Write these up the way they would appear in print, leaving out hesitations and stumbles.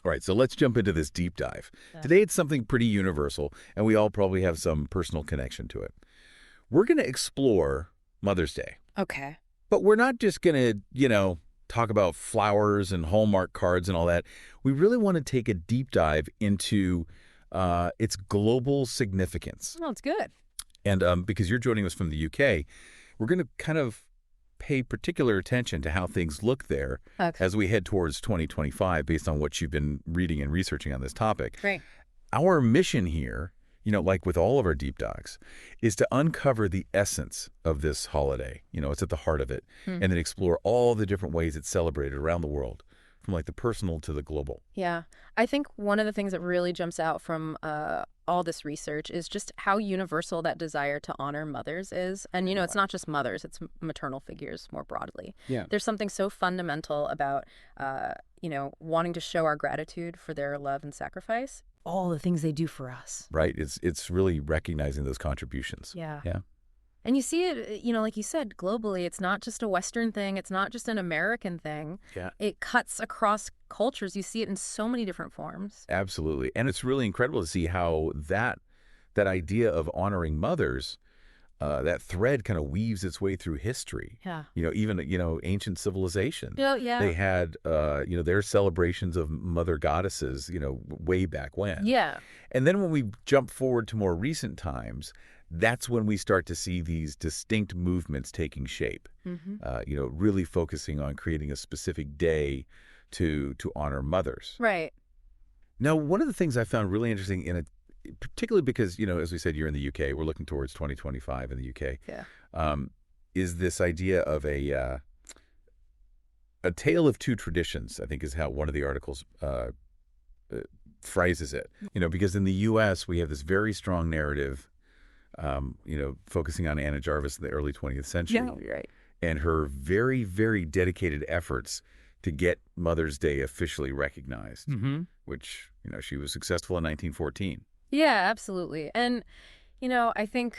All right, so let's jump into this deep dive. Yeah. Today it's something pretty universal, and we all probably have some personal connection to it. We're going to explore Mother's Day, Okay. but we're not just going to, talk about flowers and Hallmark cards and all that. We really want to take a deep dive into its global significance. Well, it's good. And because you're joining us from the UK, we're going to kind of pay particular attention to how things look there Okay. as we head towards 2025 based on what you've been reading and researching on this topic. Great. Our mission here, like with all of our deep dives, is to uncover the essence of this holiday. It's at the heart of it, and then explore all the different ways it's celebrated around the world, from like the personal to the global. Yeah. I think one of the things that really jumps out from all this research is just how universal that desire to honor mothers is. And, it's not just mothers, it's maternal figures more broadly. Yeah. There's something so fundamental about, wanting to show our gratitude for their love and sacrifice. All the things they do for us. Right. It's really recognizing those contributions. Yeah. Yeah. And you see it, like you said, globally. It's not just a Western thing. It's not just an American thing. Yeah. It cuts across cultures. You see it in so many different forms. Absolutely. And it's really incredible to see how that idea of honoring mothers, that thread kind of weaves its way through history. Yeah. Even, ancient civilization. Yeah. They had, their celebrations of mother goddesses, way back when. Yeah. And then when we jump forward to more recent times, that's when we start to see these distinct movements taking shape, really focusing on creating a specific day to honor mothers. Right. Now, one of the things I found really interesting in it, particularly because, as we said, you're in the UK, we're looking towards 2025 in the UK, is this idea of a tale of two traditions, I think is how one of the articles phrases it. Because in the US, we have this very strong narrative, focusing on Anna Jarvis in the early 20th century. Yeah, right. And her very, very dedicated efforts to get Mother's Day officially recognized, which, she was successful in 1914. Yeah, absolutely. And, I think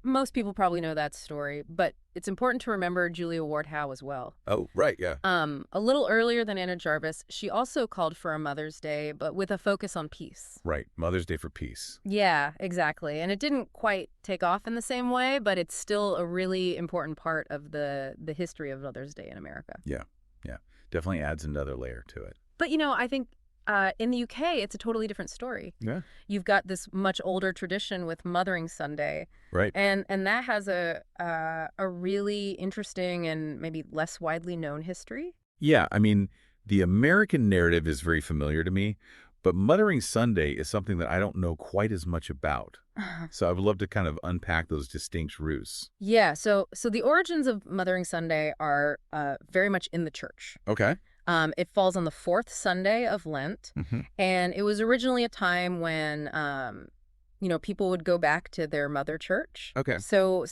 most people probably know that story, but it's important to remember Julia Ward Howe as well. Oh, right, yeah. A little earlier than Anna Jarvis, she also called for a Mother's Day, but with a focus on peace. Right, Mother's Day for Peace. Yeah, exactly. And it didn't quite take off in the same way, but it's still a really important part of the history of Mother's Day in America. Yeah. Definitely adds another layer to it. But, I think in the UK, it's a totally different story. Yeah. You've got this much older tradition with Mothering Sunday. Right. And that has a really interesting and maybe less widely known history. Yeah, I mean, the American narrative is very familiar to me, but Mothering Sunday is something that I don't know quite as much about. So I would love to kind of unpack those distinct roots. Yeah, so the origins of Mothering Sunday are very much in the church. Okay. It falls on the fourth Sunday of Lent, and it was originally a time when, people would go back to their mother church. Okay. So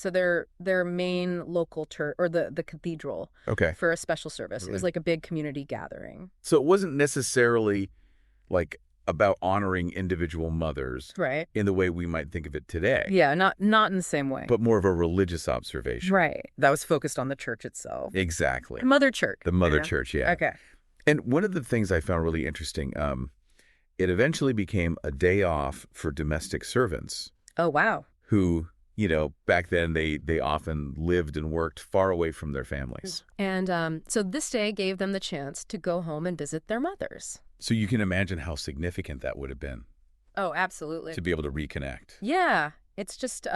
their main local church, or the cathedral, Okay. for a special service. It was like a big community gathering. So it wasn't necessarily like about honoring individual mothers Right. in the way we might think of it today. Yeah, not in the same way. But more of a religious observation. Right. That was focused on the church itself. Exactly. The mother church. The mother church, yeah. Okay. And one of the things I found really interesting, it eventually became a day off for domestic servants Oh, wow. who, back then they often lived and worked far away from their families. And so this day gave them the chance to go home and visit their mothers. So you can imagine how significant that would have been Oh, absolutely. to be able to reconnect. Yeah. It's just,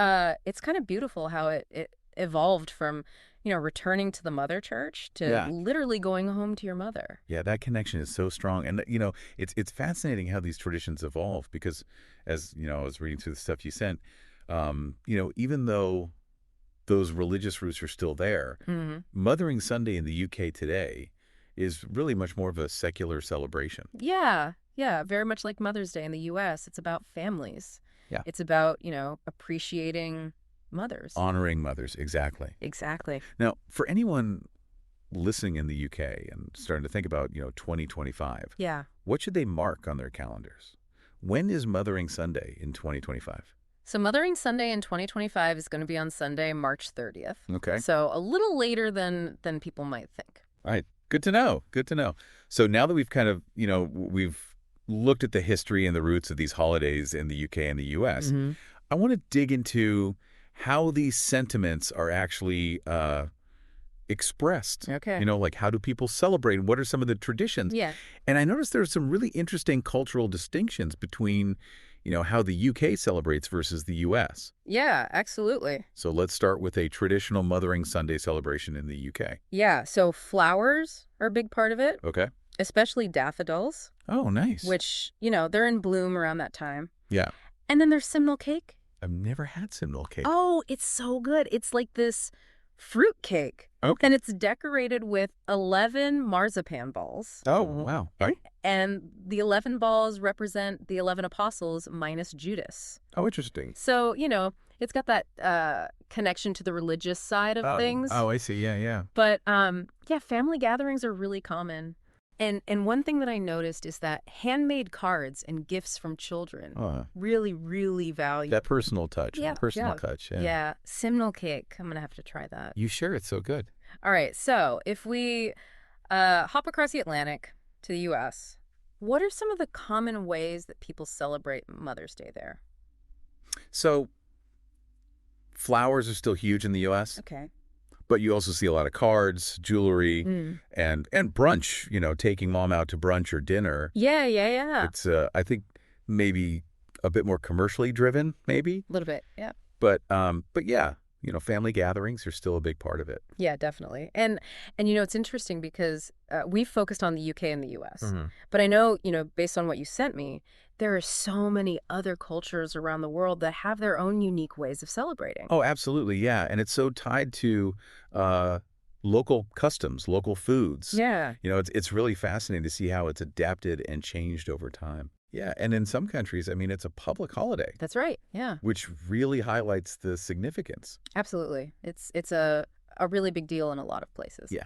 it's kind of beautiful how it evolved from, returning to the mother church to literally going home to your mother. Yeah, that connection is so strong. And, it's fascinating how these traditions evolve because as, I was reading through the stuff you sent, even though those religious roots are still there, Mothering Sunday in the UK today is really much more of a secular celebration. Yeah. Yeah. Very much like Mother's Day in the U.S. It's about families. Yeah. It's about, appreciating mothers. Honoring mothers, exactly. Exactly. Now, for anyone listening in the UK and starting to think about, 2025, Yeah. what should they mark on their calendars? When is Mothering Sunday in 2025? So Mothering Sunday in 2025 is going to be on Sunday, March 30th. Okay. So a little later than people might think. All right. Good to know. Good to know. So now that we've kind of, we've looked at the history and the roots of these holidays in the UK and the US, Hmm. I want to dig into how these sentiments are actually expressed. Okay. Like how do people celebrate and what are some of the traditions? Yeah. And I noticed there's some really interesting cultural distinctions between, how the UK celebrates versus the US. Yeah, absolutely. So let's start with a traditional Mothering Sunday celebration in the UK. Yeah, so flowers are a big part of it, Okay. especially daffodils, Oh, nice. which, they're in bloom around that time. Yeah. And then there's simnel cake. I've never had simnel cake. Oh, it's so good. It's like this fruit cake. Okay. And it's decorated with 11 marzipan balls. Oh, wow. All right. And the 11 balls represent the 11 apostles minus Judas. Oh, interesting. So, it's got that connection to the religious side of things. Oh, I see. Yeah, yeah. But, yeah, family gatherings are really common. And one thing that I noticed is that handmade cards and gifts from children really, really value. That personal touch. Yeah, Personal yeah. touch. Yeah. Yeah, simnel cake. I'm going to have to try that. You sure? It's so good. All right, so if we hop across the Atlantic to the U.S., what are some of the common ways that people celebrate Mother's Day there? So flowers are still huge in the U.S., Okay. but you also see a lot of cards, jewelry, and brunch, taking mom out to brunch or dinner. Yeah, yeah, yeah. It's, I think, maybe a bit more commercially driven, maybe. A little bit, yeah. But yeah, family gatherings are still a big part of it. Yeah, definitely. And it's interesting because we've focused on the UK and the US. But I know, based on what you sent me, there are so many other cultures around the world that have their own unique ways of celebrating. Oh, absolutely, yeah. And it's so tied to local customs, local foods. Yeah. It's really fascinating to see how it's adapted and changed over time. Yeah, and in some countries, I mean, it's a public holiday. That's right. Yeah. Which really highlights the significance. Absolutely. It's a really big deal in a lot of places. Yeah.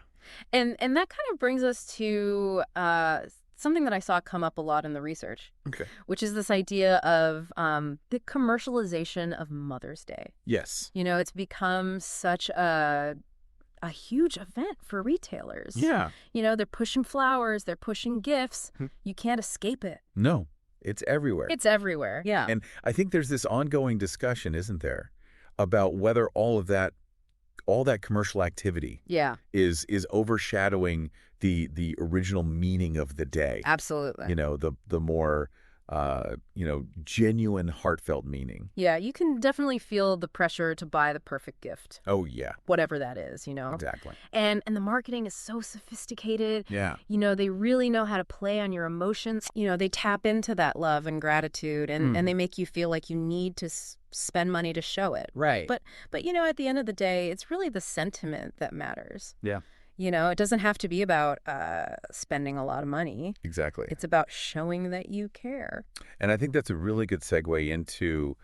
And that kind of brings us to something that I saw come up a lot in the research. Okay. Which is this idea of the commercialization of Mother's Day. Yes. It's become such a huge event for retailers. Yeah. They're pushing flowers, they're pushing gifts. You can't escape it. No, it's everywhere. It's everywhere. Yeah. And I think there's this ongoing discussion, isn't there, about whether all that commercial activity is overshadowing the original meaning of the day. Absolutely. The more genuine, heartfelt meaning. Yeah, you can definitely feel the pressure to buy the perfect gift. Oh, yeah. Whatever that is, Exactly. And the marketing is so sophisticated. Yeah. They really know how to play on your emotions. They tap into that love and gratitude, and they make you feel like you need to spend money to show it. Right. But at the end of the day, it's really the sentiment that matters. Yeah. It doesn't have to be about spending a lot of money. Exactly. It's about showing that you care. And I think that's a really good segue into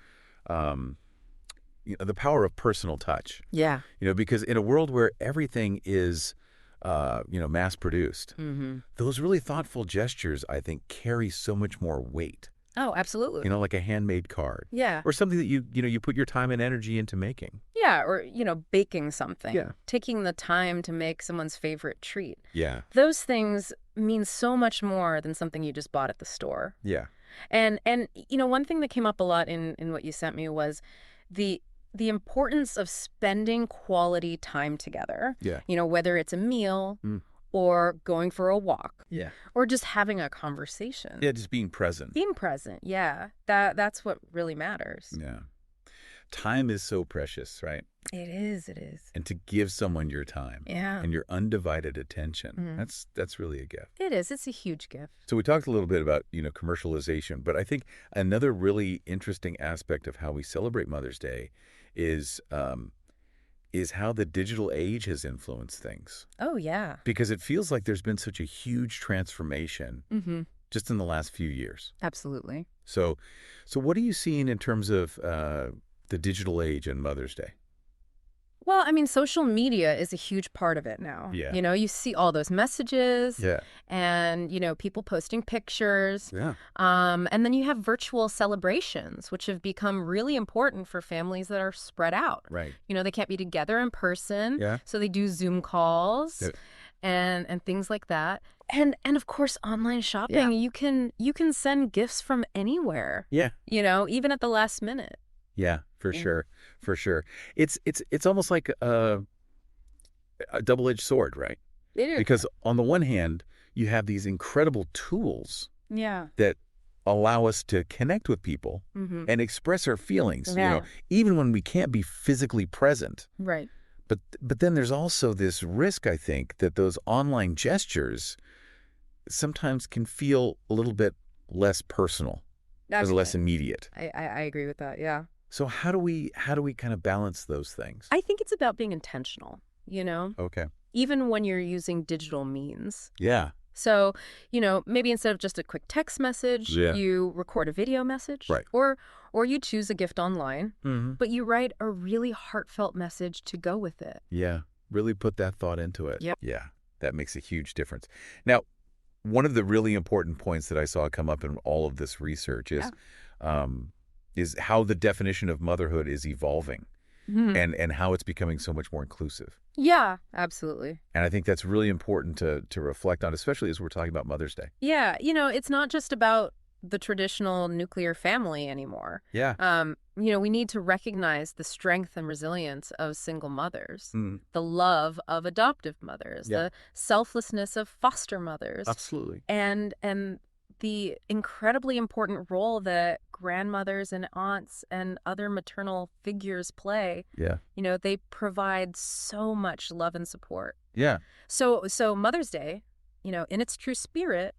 the power of personal touch. Yeah. Because in a world where everything is, mass-produced, those really thoughtful gestures, I think, carry so much more weight. Oh, absolutely. Like a handmade card. Yeah. Or something that you put your time and energy into making. Yeah, or, baking something. Yeah. Taking the time to make someone's favorite treat. Yeah. Those things mean so much more than something you just bought at the store. Yeah. And one thing that came up a lot in what you sent me was the importance of spending quality time together. Yeah. Whether it's a meal or going for a walk. Yeah. Or just having a conversation. Yeah, just being present. Being present, yeah. That's what really matters. Yeah. Time is so precious, right? It is. And to give someone your time and your undivided attention, that's really a gift. It is. It's a huge gift. So we talked a little bit about, commercialization, but I think another really interesting aspect of how we celebrate Mother's Day is how the digital age has influenced things. Oh, yeah. Because it feels like there's been such a huge transformation just in the last few years. Absolutely. So what are you seeing in terms of the digital age and Mother's Day? Well, I mean, social media is a huge part of it now. Yeah. You see all those messages. Yeah. And, people posting pictures. Yeah. And then you have virtual celebrations, which have become really important for families that are spread out. Right. They can't be together in person. Yeah. So they do Zoom calls. Yeah. and things like that. And of course, online shopping, you can send gifts from anywhere. Yeah. Even at the last minute. Yeah, for sure. For sure. It's almost like a double-edged sword, right? It is. Because on the one hand, you have these incredible tools Yeah. that allow us to connect with people and express our feelings, Yeah. even when we can't be physically present. Right. But then there's also this risk, I think, that those online gestures sometimes can feel a little bit less personal, or less immediate. I agree with that. Yeah. So how do we kind of balance those things? I think it's about being intentional, Okay. even when you're using digital means. Yeah. So, maybe instead of just a quick text message, Yeah. you record a video message. Right. Or you choose a gift online, but you write a really heartfelt message to go with it. Yeah. Really put that thought into it. Yep. Yeah. That makes a huge difference. Now, one of the really important points that I saw come up in all of this research is how the definition of motherhood is evolving and how it's becoming so much more inclusive. Yeah, absolutely. And I think that's really important to reflect on, especially as we're talking about Mother's Day. Yeah, it's not just about the traditional nuclear family anymore. Yeah. We need to recognize the strength and resilience of single mothers, the love of adoptive mothers, the selflessness of foster mothers. Absolutely. And the incredibly important role that grandmothers and aunts and other maternal figures play. Yeah. They provide so much love and support. Yeah. So Mother's Day, in its true spirit,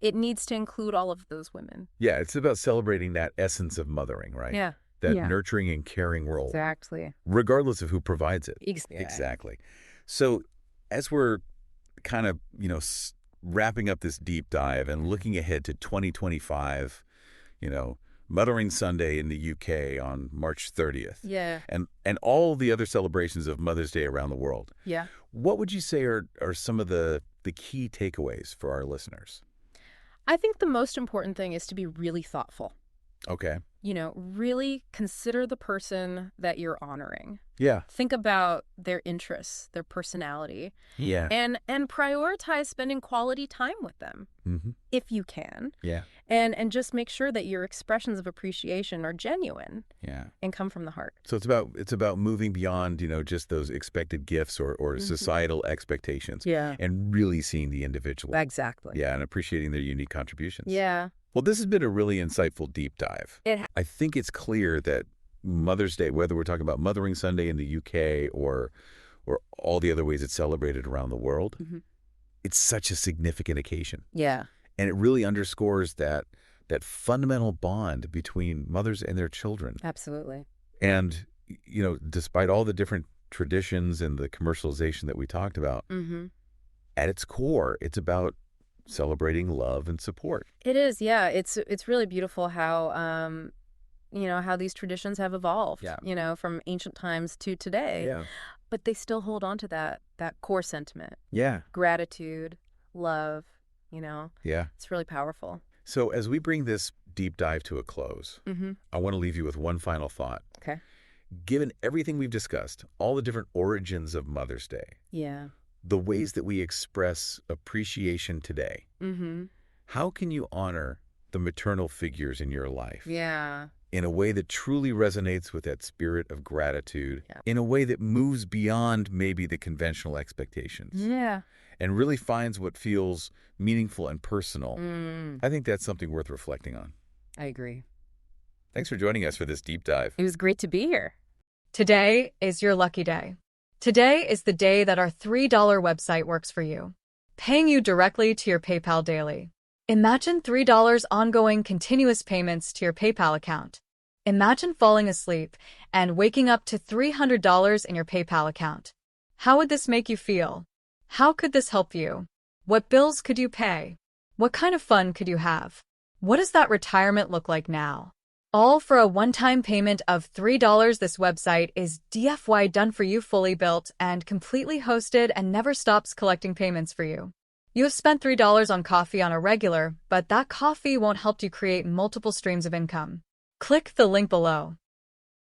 it needs to include all of those women. Yeah, it's about celebrating that essence of mothering, right? Yeah. That nurturing and caring role. Exactly. Regardless of who provides it. Exactly. So as we're kind of, wrapping up this deep dive and looking ahead to 2025, Mothering Sunday in the UK on March 30th. Yeah. And all the other celebrations of Mother's Day around the world. Yeah. What would you say are some of the key takeaways for our listeners? I think the most important thing is to be really thoughtful. Okay. Really consider the person that you're honoring. Yeah. Think about their interests, their personality. Yeah. And prioritize spending quality time with them if you can. Yeah. And just make sure that your expressions of appreciation are genuine. Yeah. And come from the heart. So it's about moving beyond, just those expected gifts or societal expectations. Yeah. And really seeing the individual. Exactly. Yeah, and appreciating their unique contributions. Yeah. Well, this has been a really insightful deep dive. I think it's clear that Mother's Day, whether we're talking about Mothering Sunday in the UK or all the other ways it's celebrated around the world, it's such a significant occasion. Yeah. And it really underscores that fundamental bond between mothers and their children. Absolutely. And, despite all the different traditions and the commercialization that we talked about, at its core, it's about celebrating love and support. It is, yeah. It's really beautiful how how these traditions have evolved. Yeah. From ancient times to today. Yeah. But they still hold on to that core sentiment. Yeah. Gratitude, love. Yeah. It's really powerful. So as we bring this deep dive to a close, I want to leave you with one final thought. Okay. Given everything we've discussed, all the different origins of Mother's Day, Yeah. the ways that we express appreciation today, how can you honor the maternal figures in your life Yeah. in a way that truly resonates with that spirit of gratitude, in a way that moves beyond maybe the conventional expectations, Yeah. and really finds what feels meaningful and personal? I think that's something worth reflecting on. I agree. Thanks for joining us for this deep dive. It was great to be here. Today is your lucky day. Today is the day that our $3 website works for you, paying you directly to your PayPal daily. Imagine $3 ongoing continuous payments to your PayPal account. Imagine falling asleep and waking up to $300 in your PayPal account. How would this make you feel? How could this help you? What bills could you pay? What kind of fun could you have? What does that retirement look like now? All for a one-time payment of $3. This website is DFY done for you, fully built and completely hosted, and never stops collecting payments for you. You have spent $3 on coffee on a regular, but that coffee won't help you create multiple streams of income. Click the link below.